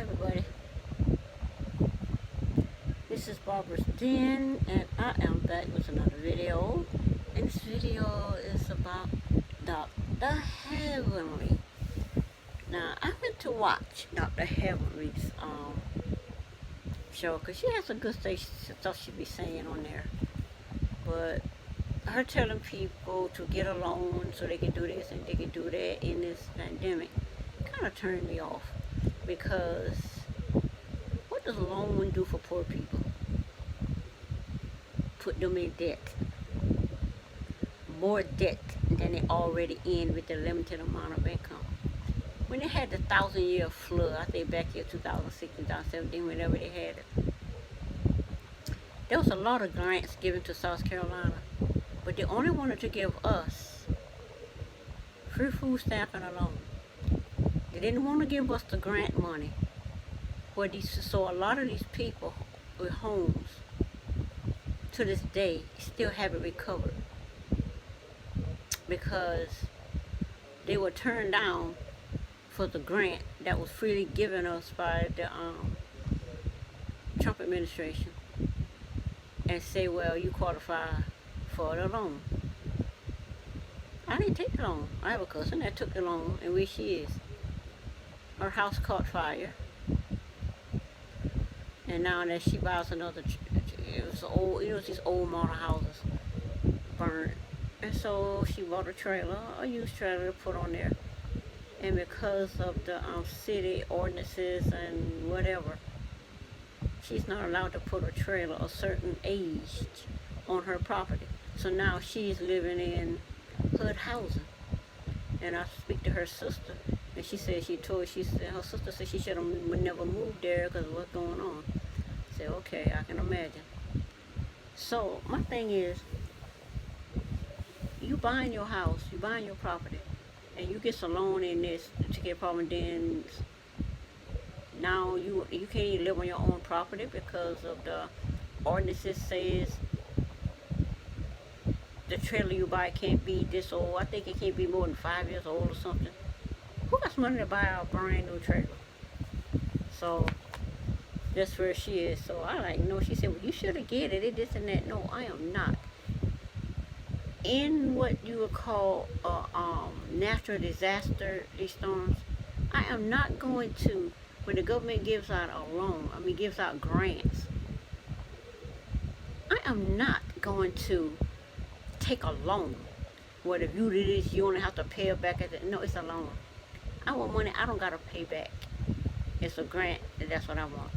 everybody, this is Barbara's Den, and I am back with another video. And this video is about Dr. Heavenly. Now, I went to watch Dr. Heavenly's show because she has some good stuff she be saying on there. But her telling people to get a loan so they can do this and they can do that in this pandemic kind of turned me off, because what does a loan do for poor people? Put them in debt, more debt than they already in with the limited amount of income. When they had the 1,000-year flood, I think back here 2006, 2017, whenever they had it, there was a lot of grants given to South Carolina, but they only wanted to give us free food stamp and a loan. They didn't want to give us the grant money. So a lot of these people with homes to this day still haven't recovered because they were turned down for the grant that was freely given us by the Trump administration, and say, well, you qualify for the loan. I didn't take the loan. I have a cousin that took the loan, and where she is. Her house caught fire, and now that she buys another, it was old, these old model houses burned, and so she bought a trailer, a used trailer to put on there. And because of the city ordinances and whatever, she's not allowed to put a trailer a certain age on her property. So now she's living in hood housing. And I speak to her sister, and she said her sister said she would never move there because of what's going on. I said, okay, I can imagine. So my thing is, you buying your house, you buying your property, and you get some loan in this to get a problem, then now you can't even live on your own property because of the ordinances says the trailer you buy can't be this old. I think it can't be more than 5 years old or something. Who got money to buy a brand new trailer? So that's where she is. So I like, no, she said, well, you should have get it, this and that. No, I am not. In what you would call natural disaster, these storms, I am not going to, when the government gives out a loan, gives out grants, I am not going to take a loan. What if you do this, you only have to pay it back at the, no, it's a loan. I want money I don't gotta pay back. It's a grant, and that's what I want.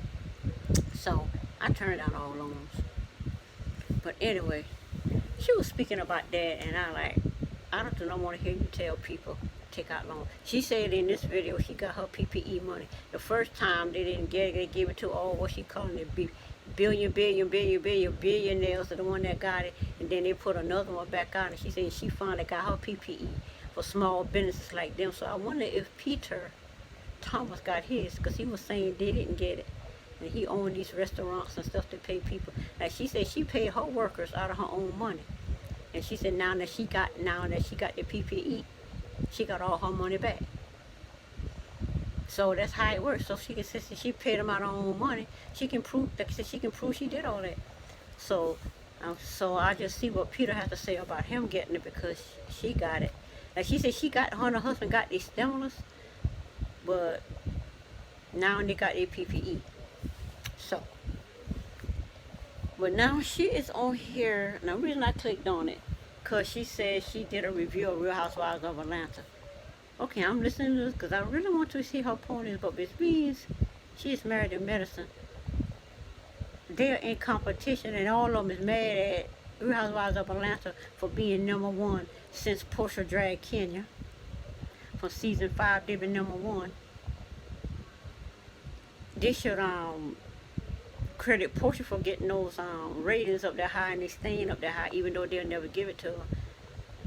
So I turned down all loans. But anyway, she was speaking about that, and I don't want to hear you tell people take out loans. She said in this video she got her PPE money. The first time they didn't get it, they gave it to all what she calling it billionaires are the one that got it, and then they put another one back on it. She said she finally got her PPE for small businesses like them. So I wonder if Peter Thomas got his, because he was saying they didn't get it, and he owned these restaurants and stuff to pay people. Like she said, she paid her workers out of her own money, and she said now that she got the PPE, she got all her money back. So that's how it works. So she can say she paid them out of her own money. She can prove she did all that. So I just see what Peter has to say about him getting it, because she got it. Like she said, her and her husband got these stimulus, but now they got their PPE. So, but now she is on here. Now the reason I clicked on it, because she said she did a review of Real Housewives of Atlanta. Okay, I'm listening to this because I really want to see her ponies, but Miss Beans, she is married to medicine. They're in competition, and all of them is mad at Real Housewives of Atlanta for being #1 since Portia dragged Kenya. For season 5, they've been #1. They should credit Portia for getting those ratings up that high, and they staying up that high, even though they'll never give it to her.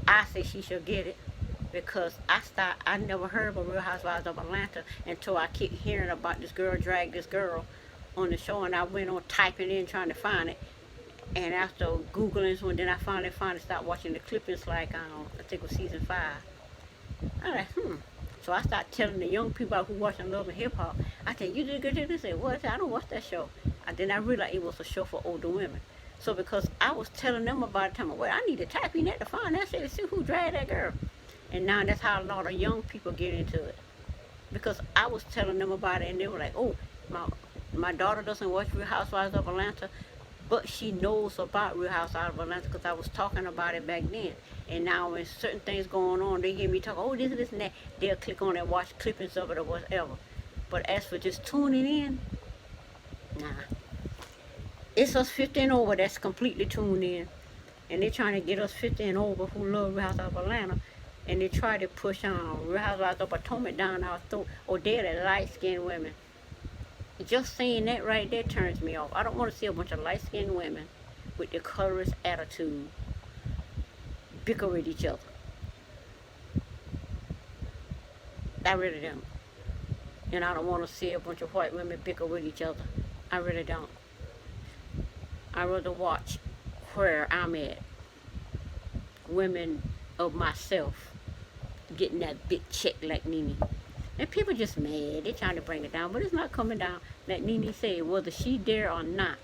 I say she should get it, because I never heard of a Real Housewives of Atlanta until I keep hearing about this girl dragged this girl on the show, and I went on typing in trying to find it, and after Googling, so then I finally stopped watching the clippings, like I think it was season 5. I was like, So I started telling the young people out who watching Love and Hip Hop, I said, you did good. They said, what? I said, I don't watch that show. And then I realized it was a show for older women. So because I was telling them about it, telling them, well, I need to type in that to find that shit to see who dragged that girl. And now that's how a lot of young people get into it. Because I was telling them about it, and they were like, oh, my daughter doesn't watch Real Housewives of Atlanta, but she knows about Real Housewives of Atlanta because I was talking about it back then. And now when certain things going on, they hear me talk, oh, this, and that. They'll click on it and watch clippings of it or whatever. But as for just tuning in, nah. It's us 50 and over that's completely tuned in. And they're trying to get us 50 and over who love Real Housewives of Atlanta. And they try to push on Real Housewives of Potomac down our throat. Or they're the light-skinned women. Just saying that right there turns me off. I don't want to see a bunch of light-skinned women with the colorist attitude bicker with each other. I really don't. And I don't want to see a bunch of white women bicker with each other. I really don't. I'd rather watch where I'm at. Women of myself getting that big check like Nene. And people just mad. They're trying to bring it down, but it's not coming down. Like Nene said, whether she there or not.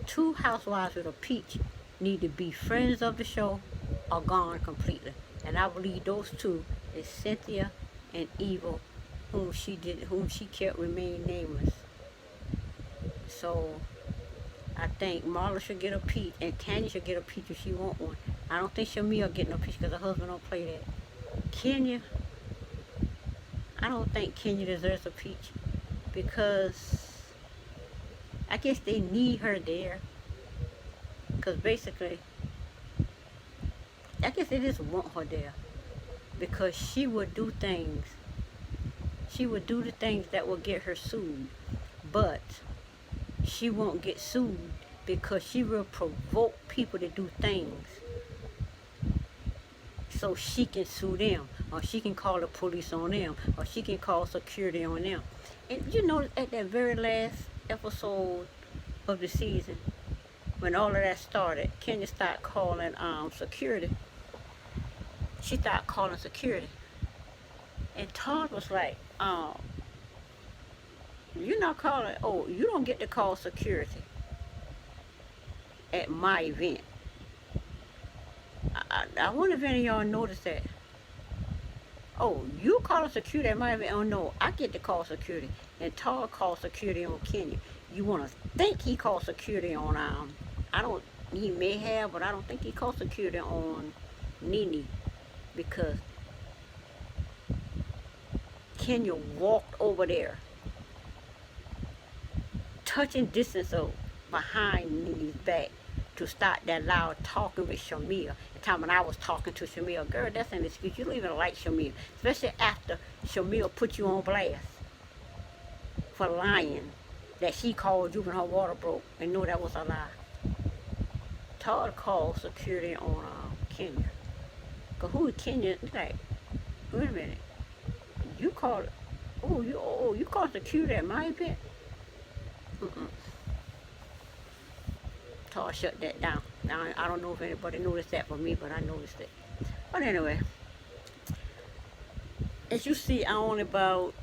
2 housewives with a peach need to be friends of the show or gone completely. And I believe those 2 is Cynthia and Evil, whom she kept remain nameless. So I think Marla should get a peach and Tanya should get a peach if she want one. I don't think Shamia getting a peach because her husband don't play that. Kenya, I don't think Kenya deserves a peach because I guess they need her there. Because basically, I guess they just want her there because she would do things. She would do the things that will get her sued, but she won't get sued because she will provoke people to do things so she can sue them, or she can call the police on them, or she can call security on them. And you know, at that very last episode of the season, when all of that started, Kenya started calling security. She started calling security. And Todd was like, you're not calling, oh, you don't get to call security at my event. I wonder if any of y'all noticed that. Oh, you call security at my event? Oh no, I get to call security. And Todd called security on Kenya. You want to think he called security on, he may have, but I don't think he called security on Nene because Kenya walked over there, touching distance of behind Nene's back to start that loud talking with Shamia. The time when I was talking to Shamia, girl, that's an excuse. You don't even like Shamia, especially after Shamia put you on blast for lying that she called you when her water broke and knew that was a lie. Todd called security on Kenya. Cause who is Kenya? Like, wait a minute. You called? You called security at my event? Todd shut that down. Now I don't know if anybody noticed that but me, but I noticed it. But anyway, as you see, I'm only about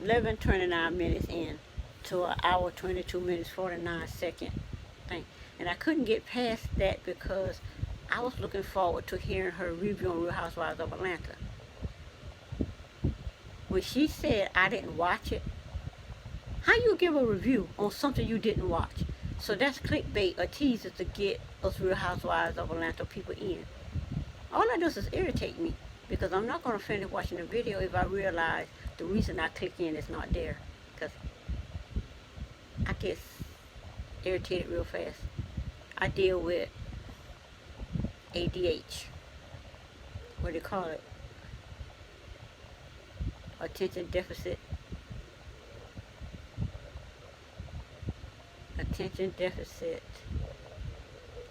11:29 minutes in to an hour 22 minutes 49 second thing, and I couldn't get past that because I was looking forward to hearing her review on Real Housewives of Atlanta. When she said I didn't watch it, how you give a review on something you didn't watch? So that's clickbait, a teaser to get us Real Housewives of Atlanta people in. All that does is irritate me because I'm not going to finish watching the video if I realize the reason I click in is not there. Because I get irritated real fast. I deal with ADH. What do you call it? Attention deficit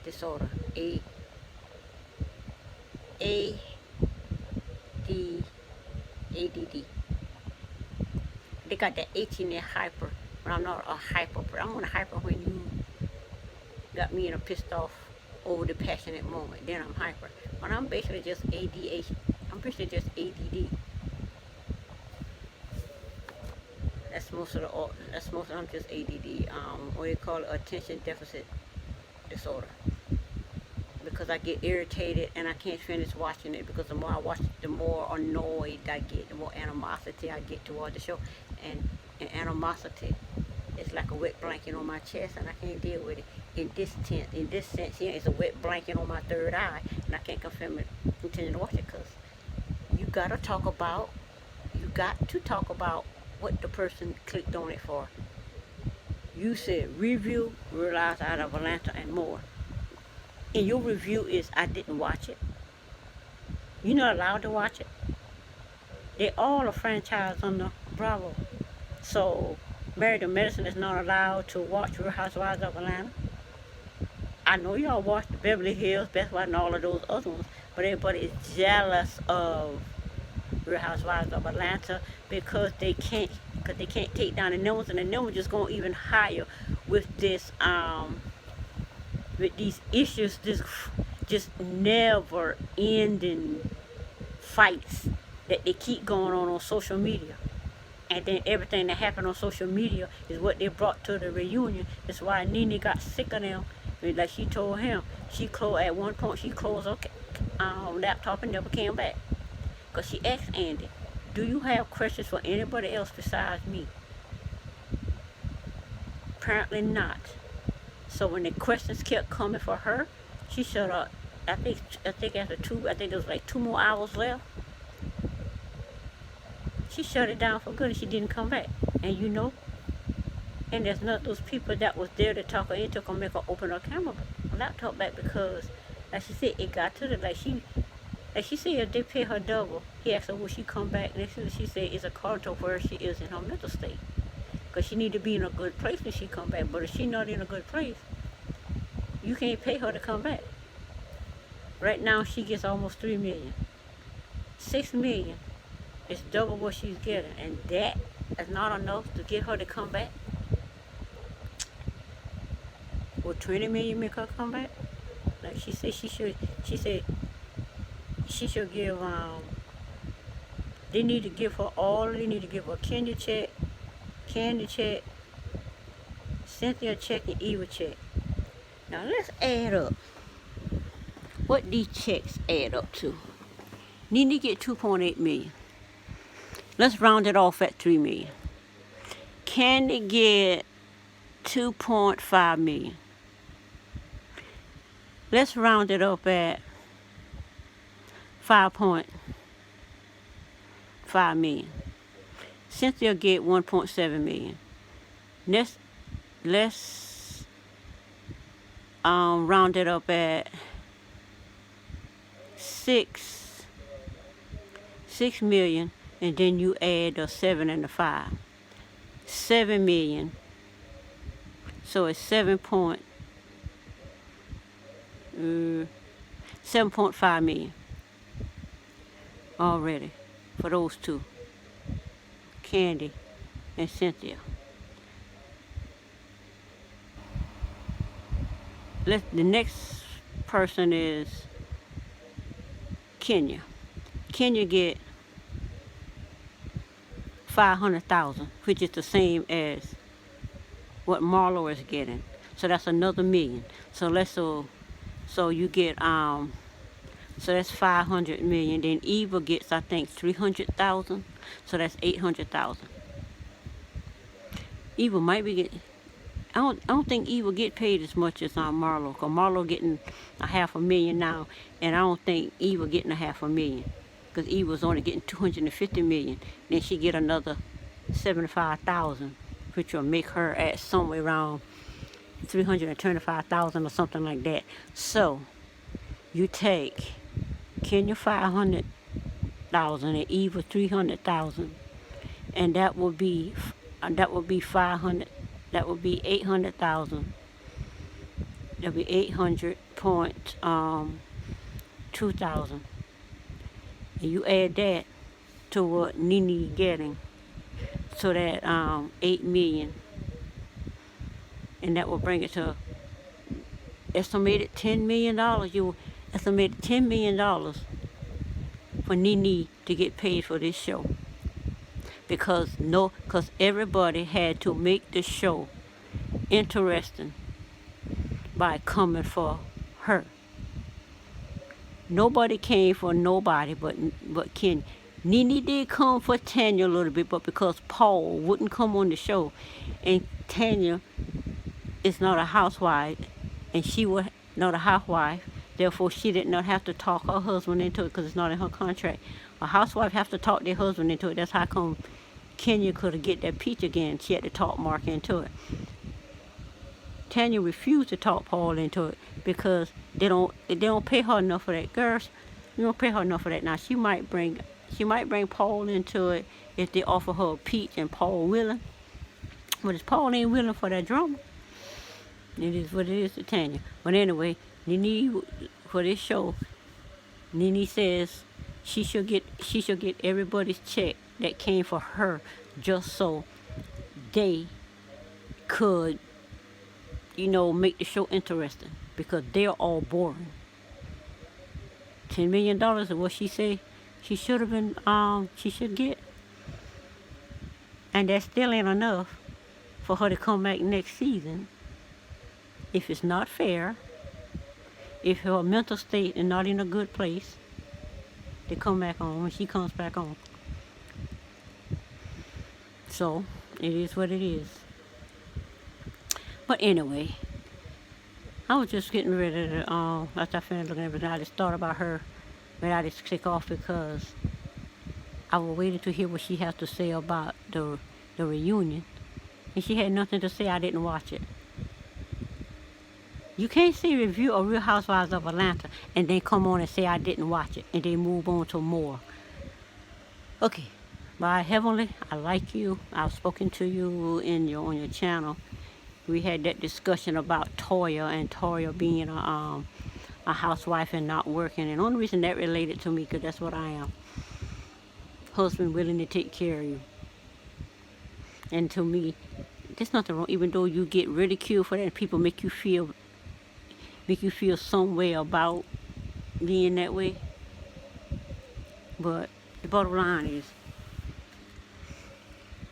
disorder. ADD. They got that H in there, hyper. But I'm not a hyper. I'm on a hyper when you got me in a pissed off over the passionate moment. Then I'm hyper. But I'm basically just ADHD. I'm basically just ADD. That's most of the. That's most. I'm just ADD. What they call it, attention deficit disorder. Because I get irritated and I can't finish watching it, because the more I watch it, the more annoyed I get, the more animosity I get toward the show. And animosity is like a wet blanket on my chest, and I can't deal with it. In this sense here, it's a wet blanket on my third eye, and I can't continue to watch it, because you got to talk about what the person clicked on it for. You said review, realize out of Atlanta, and more. And your review is, I didn't watch it. You're not allowed to watch it. They all are franchised under Bravo. So Married to Medicine is not allowed to watch Real Housewives of Atlanta. I know y'all watch the Beverly Hills, Best Wife, and all of those other ones, but everybody is jealous of Real Housewives of Atlanta because they can't take down the numbers, and the numbers just going even higher with this with these issues, this just never ending fights that they keep going on social media. And then everything that happened on social media is what they brought to the reunion. That's why Nene got sick of them. Like she told him, at one point she closed her laptop and never came back. Because she asked Andy, do you have questions for anybody else besides me? Apparently not. So when the questions kept coming for her, she shut up. I think after there was like 2 more hours left. She shut it down for good, and she didn't come back. And and there's not those people that was there to talk her into, gonna make her open her camera laptop back, because, like she said, it got to the, like she said, if they pay her double. He asked her, will she come back? And she said it's according to where she is in her mental state. Because she need to be in a good place when she come back. But if she not in a good place, you can't pay her to come back. Right now, she gets almost $3 million. $6 million is double what she's getting. And that is not enough to get her to come back. Will $20 million make her come back? Like she said she should give, they need to give her Kenya check, Candy check, Cynthia check, and Eva check. Now let's add up what these checks add up to. Need to get 2.8 million. Let's round it off at 3 million. Candy get 2.5 million. Let's round it up at 5.5 million. Cynthia get 1.7 million. Let's round it up at 6 million, and then you add the 7 and the 5. 7 million. So it's 7.5 million already for those two, Candy and Cynthia. The next person is Kenya. Kenya get 500,000, which is the same as what Marlo is getting. So that's another million. So you get so that's 500 million. Then Eva gets, I think, 300,000. So that's 800,000. Eva might be getting. I don't think Eva get paid as much as Marlo. Cause Marlo getting $500,000 now, and I don't think Eva getting $500,000. Cause Eva's only getting 250 million. Then she get another 75,000, which will make her at somewhere around 325,000 or something like that. So you take Kenya 500,000 and Eva 300,000, and that would be 500. That would be 800,000. That would be 800.2,000. And you add that to what Nene getting, so that 8 million, and that will bring it to estimated $10 million. You estimated $10 million for Nene to get paid for this show. Because everybody had to make the show interesting by coming for her. Nobody came for nobody but Ken. Nene did come for Tanya a little bit, but because Paul wouldn't come on the show, and Tanya is not a housewife, and she was not a housewife, therefore she did not have to talk her husband into it because it's not in her contract. A housewife have to talk their husband into it. That's how come Kenya could get that peach again. She had to talk Mark into it. Tanya refused to talk Paul into it because they don't pay her enough for that. Girls, you don't pay her enough for that. Now she might bring Paul into it if they offer her a peach and Paul willing. But if Paul ain't willing for that drama, it is what it is to Tanya. But anyway, Nene, for this show, Nene says she should get everybody's check that came for her, just so they could, make the show interesting, because they're all boring. $10 million is what she said she should have been, she should get. And that still ain't enough for her to come back next season. If it's not fair, if her mental state is not in a good place, to come back on when she comes back on. So, it is what it is. But anyway, I was just getting ready to, after I finished looking at everything, I just thought about her, but I just click off because I was waiting to hear what she has to say about the reunion. And she had nothing to say. I didn't watch it. You can't see a review of Real Housewives of Atlanta and then come on and say I didn't watch it and then move on to more. Okay. Bye, Heavenly. I like you. I've spoken to you on your channel. We had that discussion about Toya and Toya being a housewife and not working. And the only reason that related to me, because that's what I am. Husband willing to take care of you. And to me, there's nothing wrong. Even though you get ridiculed for that and people make you feel some way about being that way. But the bottom line is,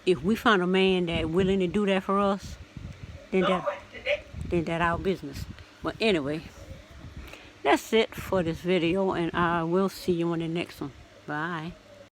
if we find a man that willing to do that for us, then that our business. But anyway, that's it for this video, and I will see you on the next one. Bye.